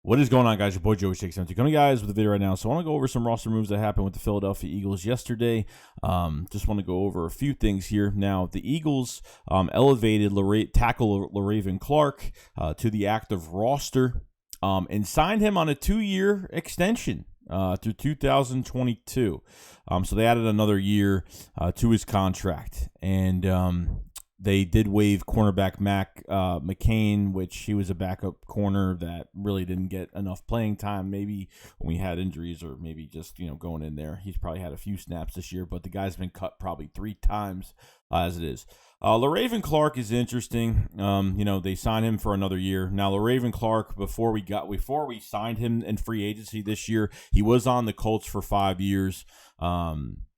What is going on, guys? Your boy Joey Shakes coming to you guys with a video right now. So I want to go over some roster moves that happened with the Philadelphia Eagles yesterday. Just want to go over a few things here. Now, the Eagles elevated tackle Waive Clark to the active roster and signed him on a 2-year extension through 2022. So they added another year to his contract. And they did waive cornerback McCain, which he was a backup corner that really didn't get enough playing time. Maybe when we had injuries, or maybe just going in there. He's probably had a few snaps this year, but the guy's been cut probably 3 times as it is. Waive Clark is interesting. They signed him for another year. Now, Waive Clark, before we signed him in free agency this year, he was on the Colts for 5 years.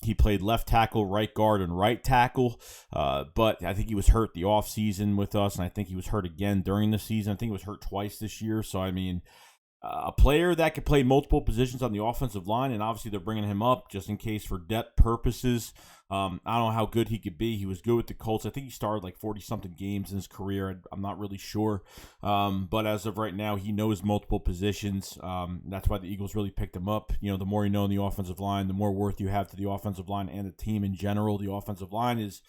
He played left tackle, right guard, and right tackle, but I think he was hurt the offseason with us, and I think he was hurt again during the season. I think he was hurt twice this year. So, I mean, a player that could play multiple positions on the offensive line, and obviously they're bringing him up just in case for depth purposes. I don't know how good he could be. He was good with the Colts. I think he started like 40-something games in his career. I'm not really sure. But as of right now, he knows multiple positions. That's why the Eagles really picked him up. The more you know in the offensive line, the more worth you have to the offensive line and the team in general. The offensive line is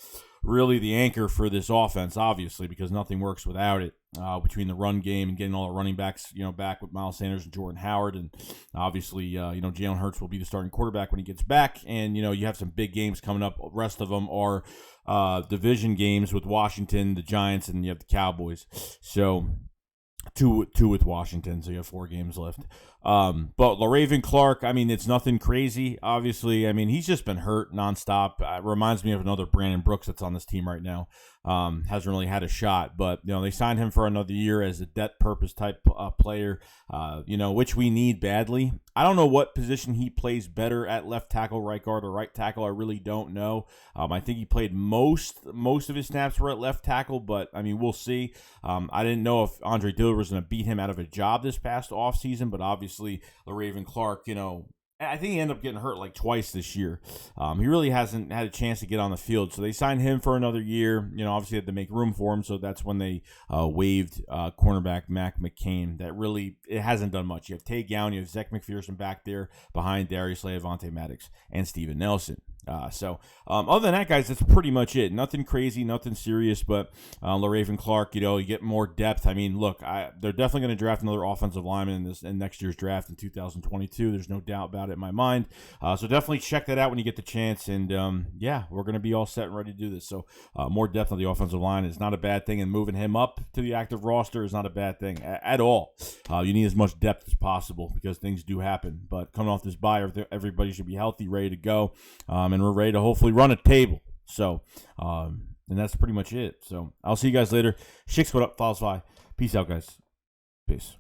really the anchor for this offense, obviously, because nothing works without it. Between the run game and getting all the running backs, back with Miles Sanders and Jordan Howard, and obviously, Jalen Hurts will be the starting quarterback when he gets back, and you have some big games coming up. The rest of them are division games with Washington, the Giants, and you have the Cowboys. So two with Washington, so you have 4 games left. But Waive Clark, I mean, it's nothing crazy, obviously. I mean, he's just been hurt nonstop. Reminds me of another Brandon Brooks that's on this team right now. Hasn't really had a shot, but they signed him for another year as a depth purpose type player, which we need badly. I don't know what position he plays better at, left tackle, right guard, or right tackle. I really don't know. I think he played most of his snaps were at left tackle, but I mean, we'll see. I didn't know if Andre Dillard was going to beat him out of a job this past offseason, but obviously Waive Clark, I think he ended up getting hurt like twice this year. He really hasn't had a chance to get on the field. So they signed him for another year. Obviously had to make room for him. So that's when they waived cornerback McCain. That really, it hasn't done much. You have Tay Gowan, you have Zach McPherson back there behind Darius Slay, Avonte Maddox, and Steven Nelson. Other than that, guys, that's pretty much it. Nothing crazy, nothing serious, but Waive Clark, you get more depth. I mean, look, they're definitely going to draft another offensive lineman in next year's draft in 2022. There's no doubt about it in my mind. So definitely check that out when you get the chance. And we're going to be all set and ready to do this. So more depth on the offensive line is not a bad thing, and moving him up to the active roster is not a bad thing at all. You need as much depth as possible because things do happen. But coming off this bye, everybody should be healthy, ready to go. And we're ready to hopefully run a table. So, and that's pretty much it. So, I'll see you guys later. Shakes, what up? Follows Fly. Peace out, guys. Peace.